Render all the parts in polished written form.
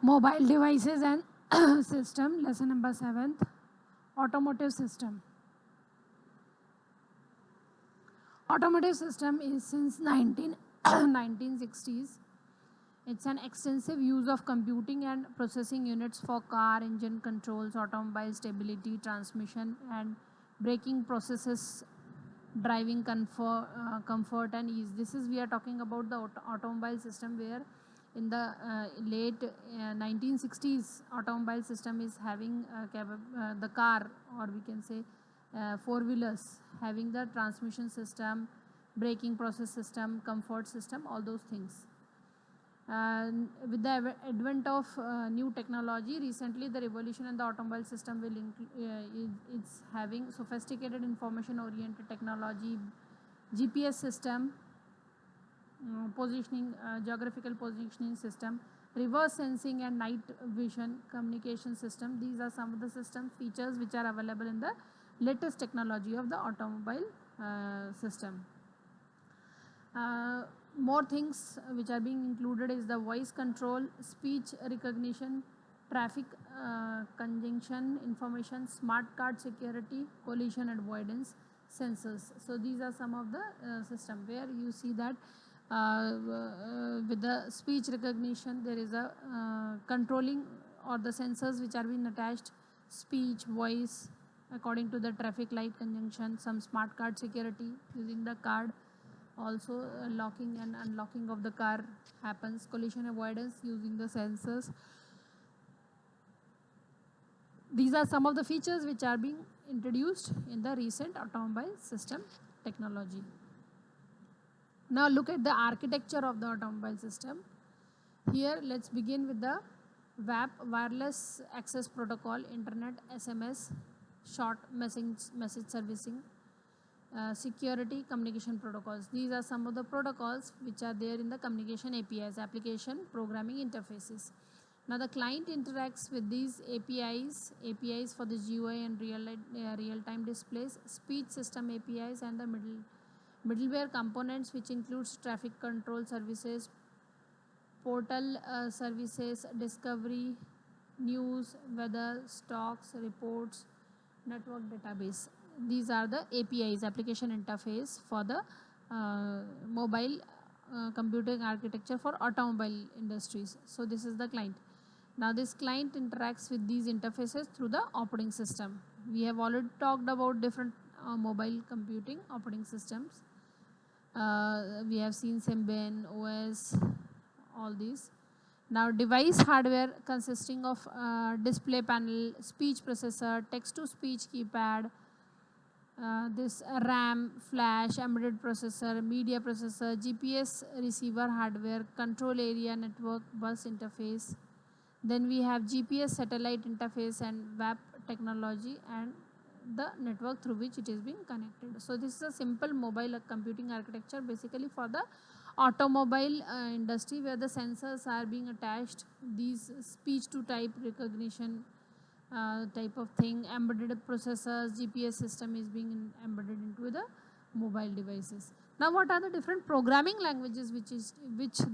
Mobile devices and system, lesson number 7th, automotive system. Automotive system is since 1960s. It's an extensive use of computing and processing units for car, engine controls, automobile stability, transmission and braking processes, driving comfort and ease. This is, we are talking about the automobile system, where in the late 1960s automobile system is having the car, or we can say four wheelers, having the transmission system, braking process system, comfort system, all those things. With the advent of new technology, recently the revolution in the automobile system is having sophisticated information oriented technology, GPS system, positioning, geographical positioning system, reverse sensing and night vision communication system. These are some of the system features which are available in the latest technology of the automobile system. More things which are being included is the voice control, speech recognition, traffic conjunction information, smart card security, collision avoidance sensors. So these are some of the system where you see that with the speech recognition there is a controlling or the sensors which are being attached, speech, voice, according to the traffic light conjunction, some smart card security using the card. Also locking and unlocking of the car happens, collision avoidance using the sensors. These are some of the features which are being introduced in the recent automobile system technology. Now look at the architecture of the automobile system. Here let's begin with the WAP, wireless access protocol, internet, SMS, short message servicing, security communication protocols. These are some of the protocols which are there in the communication APIs, application programming interfaces. Now the client interacts with these APIs for the GUI and real-time displays, speech system APIs, and the middleware components, which includes traffic control services, portal services, discovery, news, weather, stocks, reports, network database. These are the APIs, application interface, for the mobile computing architecture for automobile industries. So this is the client. Now this client interacts with these interfaces through the operating system. We have already talked about different mobile computing operating systems. We have seen Symbian, OS, all these. Now device hardware consisting of display panel, speech processor, text to speech keypad, this RAM, flash, embedded processor, media processor, GPS receiver hardware, control area, network bus interface. Then we have GPS satellite interface and WAP technology and the network through which it is being connected. So this is a simple mobile computing architecture basically for the automobile industry, where the sensors are being attached, these speech to type recognition type of thing, embedded processors, GPS system is being embedded into the mobile devices. Now what are the different programming languages which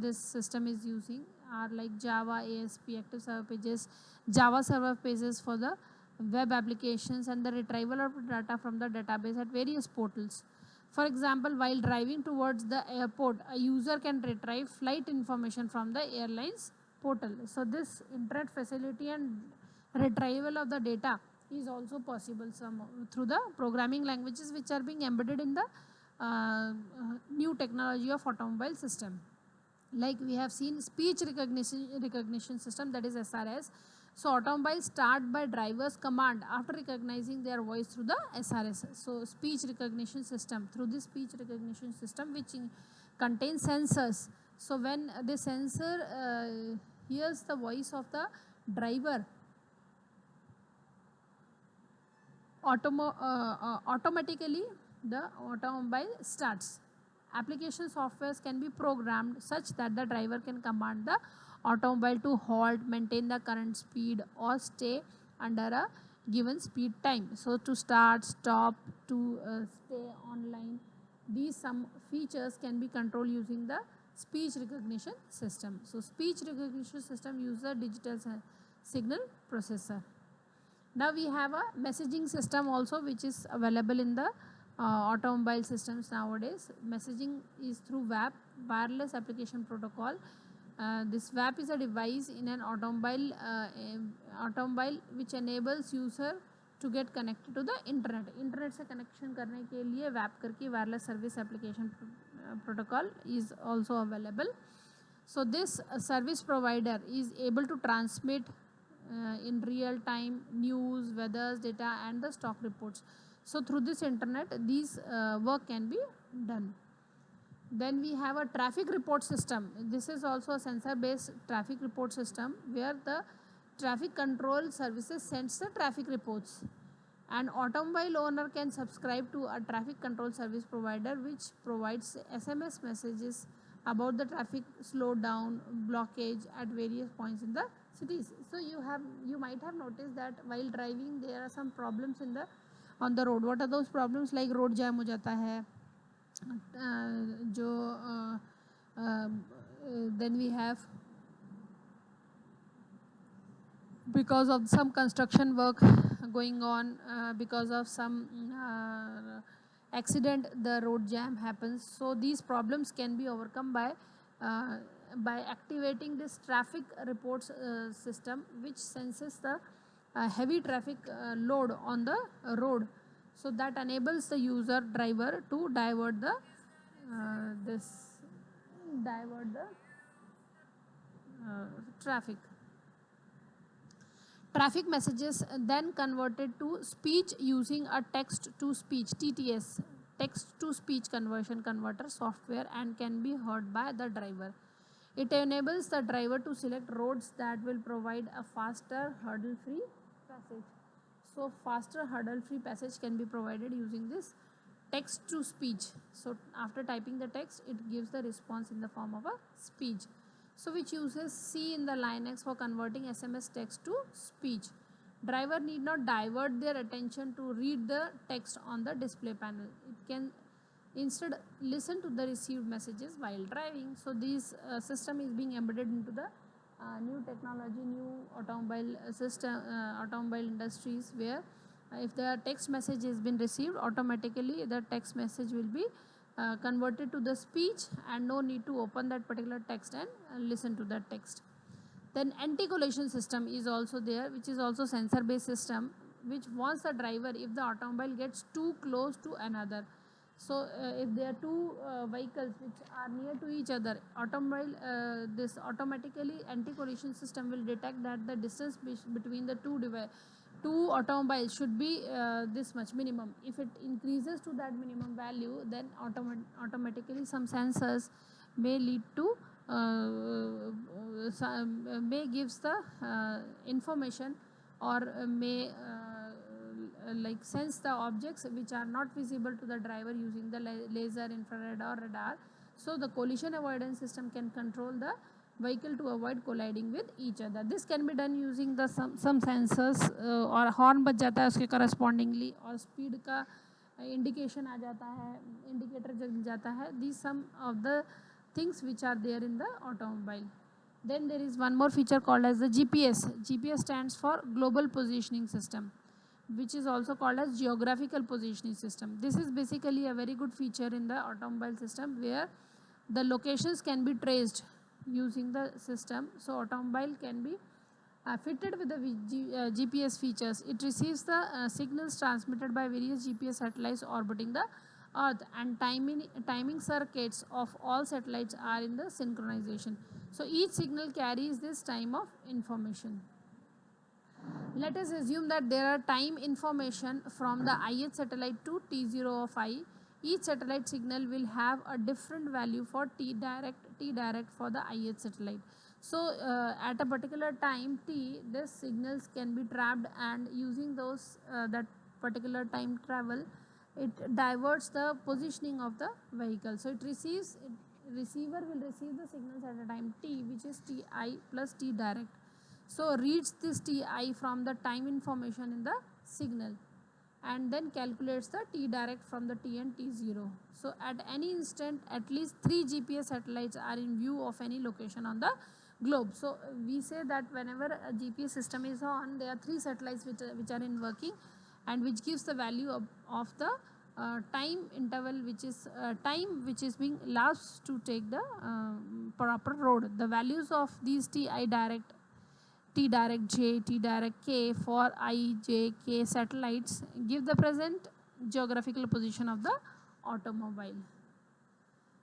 this system is using are like Java, ASP, Active Server Pages, Java Server Pages for the web applications, and the retrieval of data from the database at various portals. For example, while driving towards the airport, a user can retrieve flight information from the airline's portal. So this internet facility and retrieval of the data is also possible through the programming languages which are being embedded in the new technology of automobile system. Like we have seen speech recognition system, that is SRS. So automobiles start by driver's command after recognizing their voice through the SRS. So speech recognition system, through this speech recognition system which contains sensors. So when the sensor hears the voice of the driver, automatically the automobile starts. Application softwares can be programmed such that the driver can command the automobile to halt, maintain the current speed, or stay under a given speed time. So to start, stop, to stay online, these some features can be controlled using the speech recognition system. So speech recognition system uses a digital signal processor. Now we have a messaging system also, which is available in the automobile systems nowadays. Messaging is through WAP, wireless application protocol. This WAP is a device in an automobile which enables user to get connected to the internet. Internet से connection करने के लिए WAP करके wireless service application protocol is also available. So this service provider is able to transmit in real time news, weather, data and the stock reports. So through this internet, these work can be done. Then we have a traffic report system. This is also a sensor based traffic report system where the traffic control services sends the traffic reports. An automobile owner can subscribe to a traffic control service provider which provides SMS messages about the traffic slowdown, blockage at various points in the cities. So you might have noticed that while driving there are some problems on the road. What are those problems? Like road jam हो जाता है, then we have because of some construction work going on, because of some accident, the road jam happens. So these problems can be overcome by activating this traffic reports system, which senses the heavy traffic load on the road. So that enables the user driver to divert the traffic. Traffic messages then converted to speech using a text to speech TTS, text to speech converter software, and can be heard by the driver. It enables the driver to select roads that will provide a faster hurdle-free passage. So faster hurdle-free passage can be provided using this text to speech. So after typing the text, it gives the response in the form of a speech. So which uses C in the Linux for converting SMS text to speech. Driver need not divert their attention to read the text on the display panel. It can instead listen to the received messages while driving. So this system is being embedded into the new technology, new automobile system, automobile industries, where if the text message has been received, automatically the text message will be converted to the speech and no need to open that particular text and listen to that text. Then anti-collision system is also there, which is also sensor based system, which warns the driver if the automobile gets too close to another. So if there are two vehicles which are near to each other, this automatically anti-collision system will detect that the distance between the two automobiles should be this much minimum. If it increases to that minimum value, then automatically some sensors may lead to may gives the information, or may like sense the objects which are not visible to the driver using the laser, infrared or radar. So the collision avoidance system can control the vehicle to avoid colliding with each other. This can be done using the some sensors, और horn बज जाता है उसके correspondingly, और speed का indication आ जाता है, indicator जल जाता है. These some of the things which are there in the automobile. Then there is one more feature called as the GPS. GPS stands for Global Positioning System, which is also called as Geographical Positioning System. This is basically a very good feature in the automobile system where the locations can be traced using the system. So automobile can be fitted with the GPS features. It receives the signals transmitted by various GPS satellites orbiting the Earth, and timing circuits of all satellites are in the synchronization. So each signal carries this time of information. Let us assume that there are time information from the ith satellite to T0 of I. Each satellite signal will have a different value for T direct for the ith satellite. So at a particular time T, these signals can be trapped, and using those that particular time travel, it diverts the positioning of the vehicle. So receiver will receive the signals at a time T, which is Ti plus T direct. So reads this Ti from the time information in the signal, and then calculates the T direct from the T and T0. So at any instant, at least 3 GPS satellites are in view of any location on the globe. So we say that whenever a GPS system is on, there are 3 satellites which are in working, and which gives the value of the time interval, which is time which is being elapsed to take the proper road. The values of these TI direct, T direct J, T direct K for I, J, K satellites give the present geographical position of the automobile.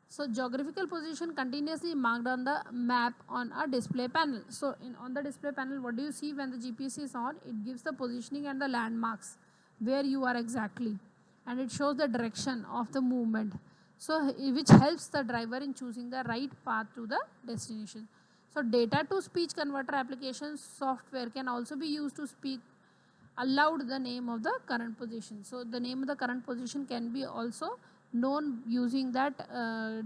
So geographical position continuously marked on the map on a display panel. So on the display panel, what do you see when the GPS is on? It gives the positioning and the landmarks where you are exactly, and it shows the direction of the movement. So which helps the driver in choosing the right path to the destination. So data to speech converter application software can also be used to speak aloud the name of the current position. So the name of the current position can be also known using that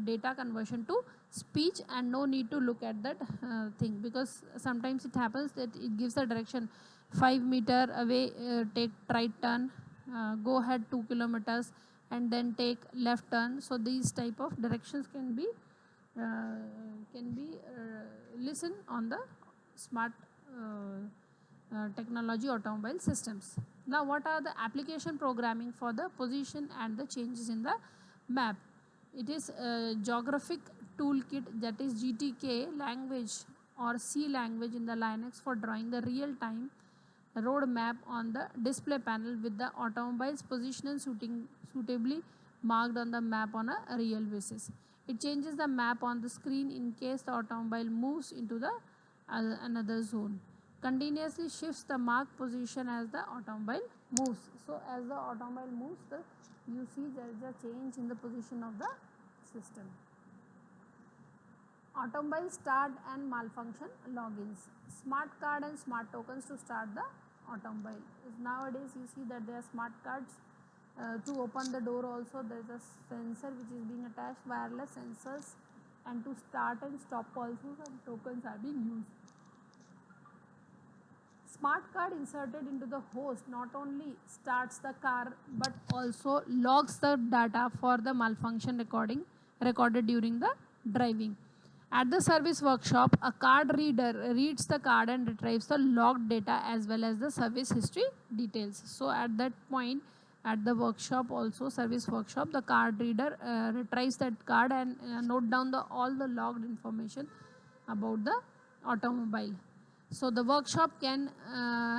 data conversion to speech, and no need to look at that thing, because sometimes it happens that it gives the direction 5 meter away, take right turn, go ahead 2 kilometers, and then take left turn. So these type of directions can be listen on the smart technology automobile systems. Now what are the application programming for the position and the changes in the map? It is geographic toolkit, that is GTK language or C language in the Linux, for drawing the real time road map on the display panel with the automobile's position and suitably marked on the map on a real basis. It changes the map on the screen in case the automobile moves into the another zone. Continuously shifts the marked position as the automobile moves. So as the automobile moves, you see there is a change in the position of the system. Automobile start and malfunction logins. Smart card and smart tokens to start the automobile. Nowadays you see that there are smart cards. To open the door also there is a sensor which is being attached, wireless sensors, and to start and stop also some tokens are being used. Smart card inserted into the host not only starts the car but also logs the data for the malfunction recorded during the driving. At the service workshop, a card reader reads the card and retrieves the logged data as well as the service history details. So at that point, at the workshop also, service workshop, the card reader retrieves that card and note down all the logged information about the automobile. So the workshop can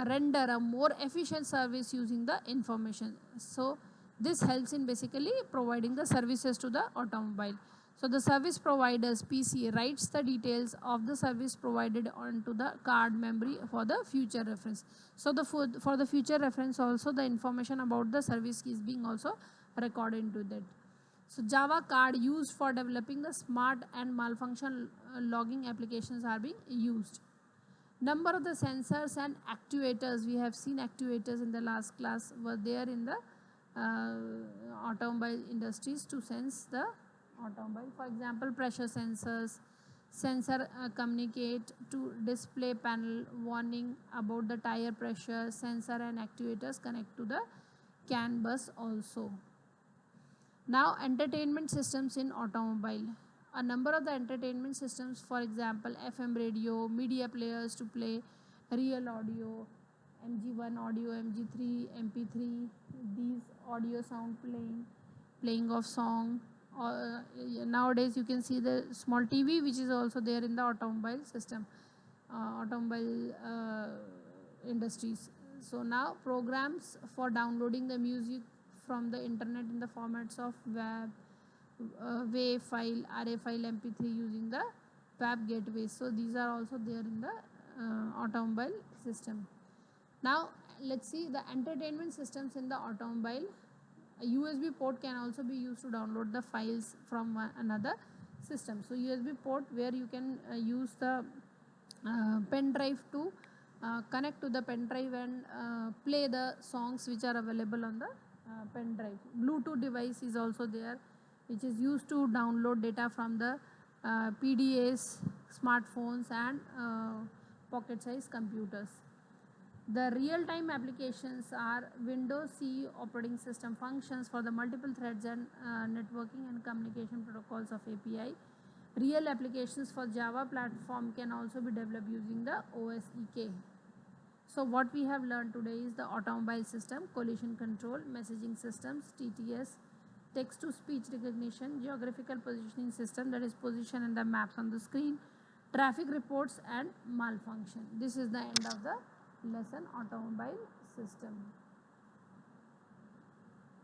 render a more efficient service using the information. So this helps in basically providing the services to the automobile. So the service provider's PC writes the details of the service provided onto the card memory for the future reference. So for the future reference also, the information about the service is being also recorded into that. So Java card used for developing the smart and malfunction logging applications are being used. Number of the sensors and actuators, we have seen actuators in the last class, were there in the automobile industries to sense the automobile. For example, pressure sensors. Sensor communicate to display panel warning about the tire pressure. Sensor and actuators connect to the CAN bus also. Now entertainment systems in automobile. A number of the entertainment systems, for example FM radio, media players to play real audio, MG1 audio, MG3, MP3, these audio sound playing of song. Nowadays you can see the small TV which is also there in the automobile system, automobile industries. So now programs for downloading the music from the internet in the formats of web, WAV file, RA file, MP3 using the web gateway. So these are also there in the automobile system. Now let's see the entertainment systems in the automobile. A USB port can also be used to download the files from another system. So USB port where you can use the pen drive to connect to the pen drive and play the songs which are available on the pen drive. Bluetooth device is also there, which is used to download data from the PDAs, smartphones and pocket size computers. The real-time applications are Windows CE operating system functions for the multiple threads and networking and communication protocols of API. Real applications for Java platform can also be developed using the OSEK. So what we have learned today is the automobile system, collision control, messaging systems, TTS, text-to-speech recognition, geographical positioning system, that is position and the maps on the screen, traffic reports and malfunction. This is the end of the lesson automobile system.